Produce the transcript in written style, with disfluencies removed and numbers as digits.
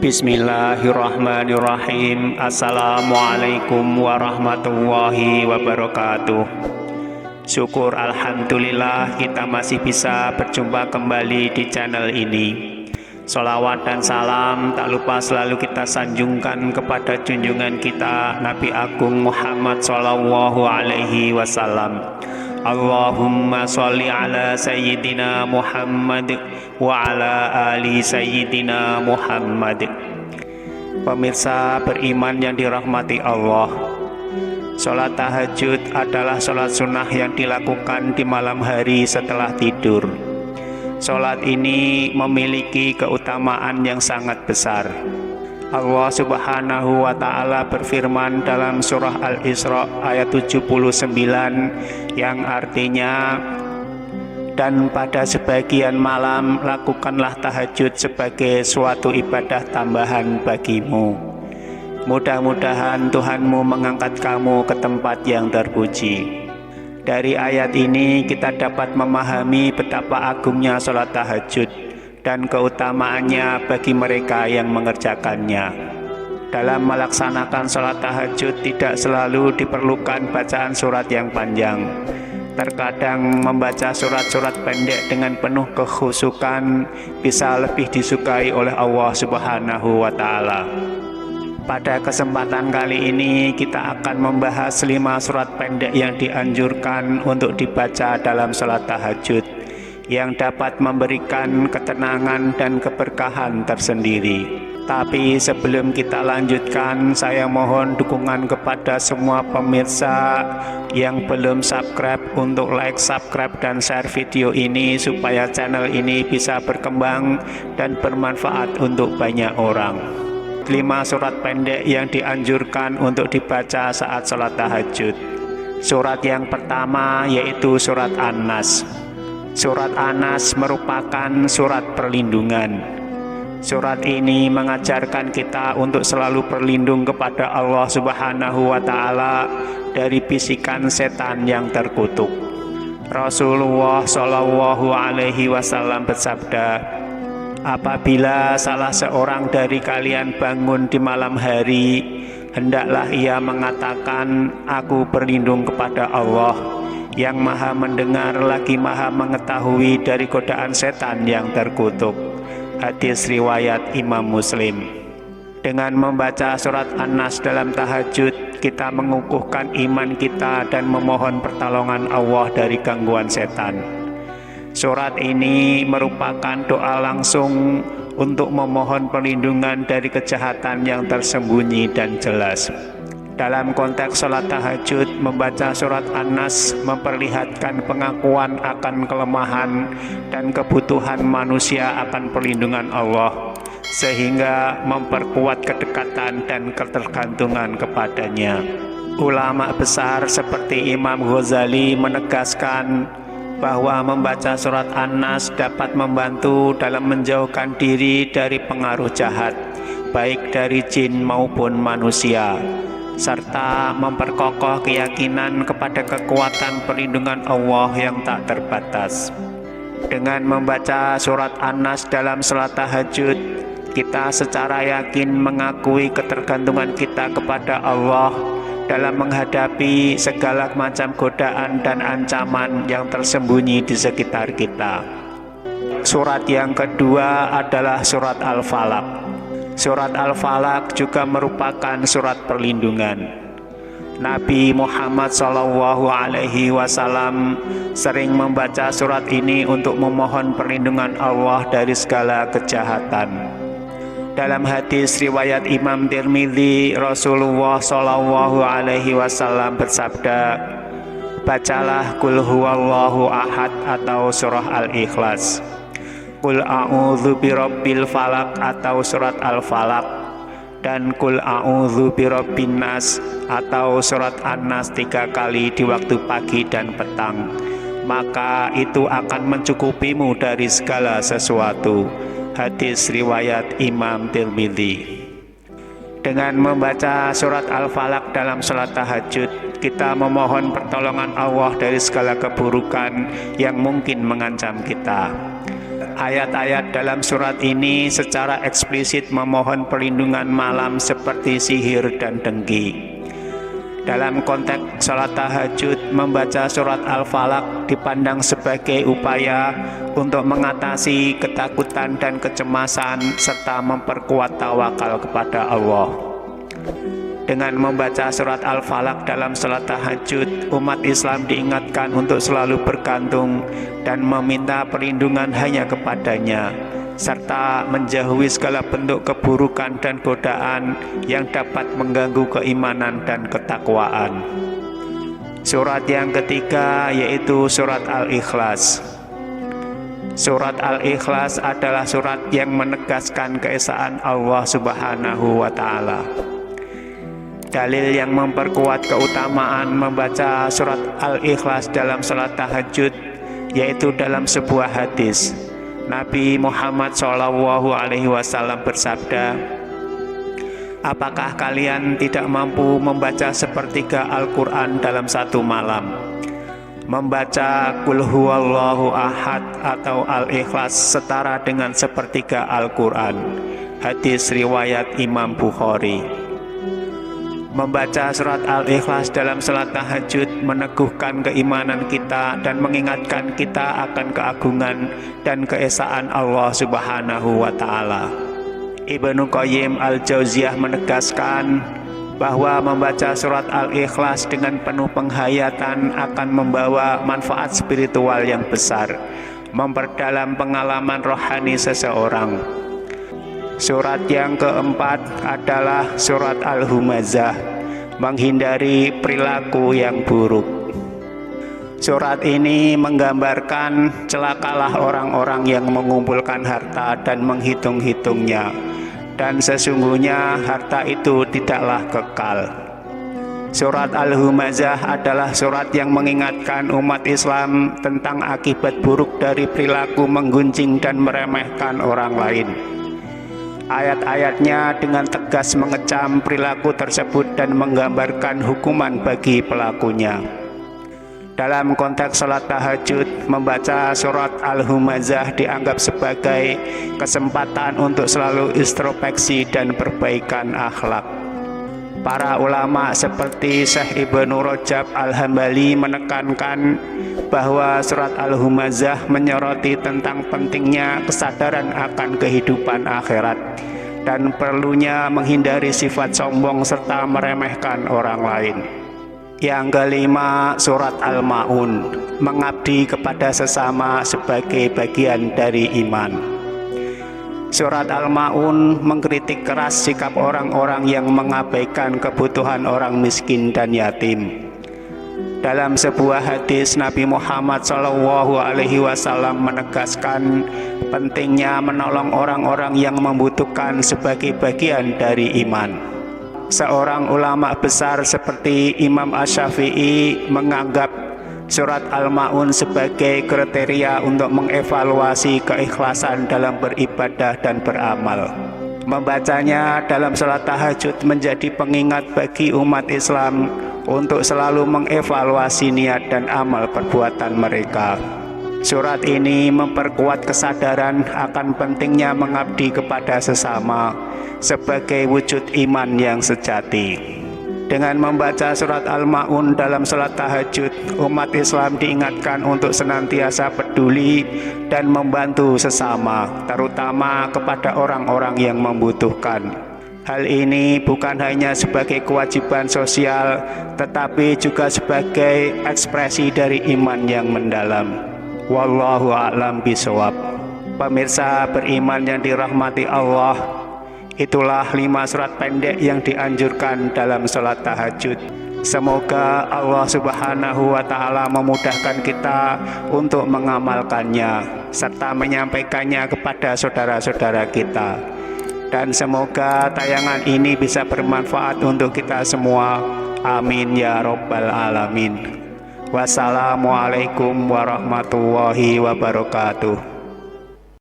Bismillahirrahmanirrahim. Assalamualaikum warahmatullahi wabarakatuh. Syukur alhamdulillah kita masih bisa berjumpa kembali di channel ini. Sholawat dan salam tak lupa selalu kita sanjungkan kepada junjungan kita Nabi Agung Muhammad Sallallahu Alaihi Wasallam. Allahumma sholli ala Sayyidina Muhammad wa ala ali Sayyidina Muhammad. Pemirsa beriman yang dirahmati Allah, sholat tahajud adalah sholat sunnah yang dilakukan di malam hari setelah tidur. Sholat ini memiliki keutamaan yang sangat besar. Allah Subhanahu wa Ta'ala berfirman dalam surah Al-Isra ayat 79 yang artinya, dan pada sebagian malam lakukanlah tahajud sebagai suatu ibadah tambahan bagimu. Mudah-mudahan Tuhanmu mengangkat kamu ke tempat yang terpuji. Dari ayat ini kita dapat memahami betapa agungnya sholat tahajud dan keutamaannya bagi mereka yang mengerjakannya. Dalam melaksanakan sholat tahajud tidak selalu diperlukan bacaan surat yang panjang. Terkadang membaca surat-surat pendek dengan penuh kekhusyukan bisa lebih disukai oleh Allah Subhanahu wa Ta'ala. Pada kesempatan kali ini kita akan membahas 5 surat pendek yang dianjurkan untuk dibaca dalam sholat tahajud, yang dapat memberikan ketenangan dan keberkahan tersendiri. Tapi sebelum kita lanjutkan, saya mohon dukungan kepada semua pemirsa yang belum subscribe untuk like, subscribe, dan share video ini supaya channel ini bisa berkembang dan bermanfaat untuk banyak orang. 5 surat pendek yang dianjurkan untuk dibaca saat sholat tahajud. Surat yang pertama yaitu surat An-Nas. Surat An-Nas merupakan surat perlindungan. Surat ini mengajarkan kita untuk selalu berlindung kepada Allah Subhanahu wa Ta'ala dari bisikan setan yang terkutuk. Rasulullah Shallallahu Alaihi Wasallam bersabda, apabila salah seorang dari kalian bangun di malam hari, hendaklah ia mengatakan, aku berlindung kepada Allah yang maha mendengar lagi maha mengetahui dari godaan setan yang terkutuk. Hadis riwayat Imam Muslim. Dengan membaca surat An-Nas dalam tahajud, kita mengukuhkan iman kita dan memohon pertolongan Allah dari gangguan setan. Surat ini merupakan doa langsung untuk memohon perlindungan dari kejahatan yang tersembunyi dan jelas. Dalam konteks sholat tahajud, membaca surat An-Nas memperlihatkan pengakuan akan kelemahan dan kebutuhan manusia akan perlindungan Allah, sehingga memperkuat kedekatan dan ketergantungan kepadanya. Ulama besar seperti Imam Ghazali menegaskan bahwa membaca surat An-Nas dapat membantu dalam menjauhkan diri dari pengaruh jahat, baik dari jin maupun manusia, serta memperkokoh keyakinan kepada kekuatan perlindungan Allah yang tak terbatas. Dengan membaca surat An-Nas dalam salat tahajud, kita secara yakin mengakui ketergantungan kita kepada Allah dalam menghadapi segala macam godaan dan ancaman yang tersembunyi di sekitar kita. Surat yang kedua adalah surat Al-Falaq. Surat Al-Falaq juga merupakan surat perlindungan. Nabi Muhammad Sallallahu Alaihi Wasallam sering membaca surat ini untuk memohon perlindungan Allah dari segala kejahatan. Dalam hadis riwayat Imam Tirmidzi, Rasulullah Sallallahu Alaihi Wasallam bersabda, bacalah Qul huwallahu ahad atau surah Al-Ikhlas, Qul a'udzu birabbil falaq atau surat Al-Falaq, dan Qul a'udzu birabbin nas atau surat An-Nas 3 kali di waktu pagi dan petang. Maka itu akan mencukupimu dari segala sesuatu. Hadis riwayat Imam Tirmidzi. Dengan membaca surat Al-Falaq dalam salat tahajud, kita memohon pertolongan Allah dari segala keburukan yang mungkin mengancam kita. Ayat-ayat dalam surat ini secara eksplisit memohon perlindungan malam seperti sihir dan dengki. Dalam konteks salat tahajud, membaca surat Al-Falaq dipandang sebagai upaya untuk mengatasi ketakutan dan kecemasan serta memperkuat tawakal kepada Allah. Dengan membaca surat Al-Falaq dalam salat tahajud, umat Islam diingatkan untuk selalu bergantung dan meminta perlindungan hanya kepadanya, serta menjauhi segala bentuk keburukan dan godaan yang dapat mengganggu keimanan dan ketakwaan. Surat yang ketiga yaitu surat Al-Ikhlas. Surat Al-Ikhlas adalah surat yang menegaskan keesaan Allah Subhanahu wa Ta'ala. Dalil yang memperkuat keutamaan membaca surat Al-Ikhlas dalam salat tahajud yaitu dalam sebuah hadis. Nabi Muhammad SAW bersabda, "Apakah kalian tidak mampu membaca sepertiga Al-Quran dalam satu malam? Membaca Qul Huwallahu Ahad atau Al-Ikhlas setara dengan sepertiga Al-Quran." Hadis riwayat Imam Bukhari. Membaca surat Al-Ikhlas dalam salat tahajud meneguhkan keimanan kita dan mengingatkan kita akan keagungan dan keesaan Allah Subhanahu wa Ta'ala. Ibnu Qayyim Al-Jauziyah menegaskan bahwa membaca surat Al-Ikhlas dengan penuh penghayatan akan membawa manfaat spiritual yang besar, memperdalam pengalaman rohani seseorang. Surat yang keempat adalah surat Al-Humazah, menghindari perilaku yang buruk. Surat ini menggambarkan celakalah orang-orang yang mengumpulkan harta dan menghitung-hitungnya, dan sesungguhnya harta itu tidaklah kekal. Surat Al-Humazah adalah surat yang mengingatkan umat Islam tentang akibat buruk dari perilaku menggunjing dan meremehkan orang lain. Ayat-ayatnya dengan tegas mengecam perilaku tersebut dan menggambarkan hukuman bagi pelakunya. Dalam konteks salat tahajud, membaca surat Al-Humazah dianggap sebagai kesempatan untuk selalu introspeksi dan perbaikan akhlak. Para ulama seperti Syekh Ibnu Rajab Al-Hambali menekankan bahwa surat Al-Humazah menyoroti tentang pentingnya kesadaran akan kehidupan akhirat dan perlunya menghindari sifat sombong serta meremehkan orang lain. Yang kelima, surat Al-Ma'un, mengabdi kepada sesama sebagai bagian dari iman. Surat Al-Ma'un mengkritik keras sikap orang-orang yang mengabaikan kebutuhan orang miskin dan yatim. Dalam sebuah hadis, Nabi Muhammad SAW menegaskan pentingnya menolong orang-orang yang membutuhkan sebagai bagian dari iman. Seorang ulama besar seperti Imam Asy-Syafi'i menganggap surat Al-Ma'un sebagai kriteria untuk mengevaluasi keikhlasan dalam beribadah dan beramal. Membacanya dalam salat tahajud menjadi pengingat bagi umat Islam untuk selalu mengevaluasi niat dan amal perbuatan mereka. Surat ini memperkuat kesadaran akan pentingnya mengabdi kepada sesama sebagai wujud iman yang sejati. Dengan membaca surat Al-Ma'un dalam salat tahajud, umat Islam diingatkan untuk senantiasa peduli dan membantu sesama, terutama kepada orang-orang yang membutuhkan. Hal ini bukan hanya sebagai kewajiban sosial, tetapi juga sebagai ekspresi dari iman yang mendalam. Wallahu a'lam bishawab. Pemirsa beriman yang dirahmati Allah, itulah 5 surat pendek yang dianjurkan dalam sholat tahajud. Semoga Allah Subhanahu wa Ta'ala memudahkan kita untuk mengamalkannya serta menyampaikannya kepada saudara-saudara kita. Dan semoga tayangan ini bisa bermanfaat untuk kita semua. Amin ya Rabbal Alamin. Wassalamualaikum warahmatullahi wabarakatuh.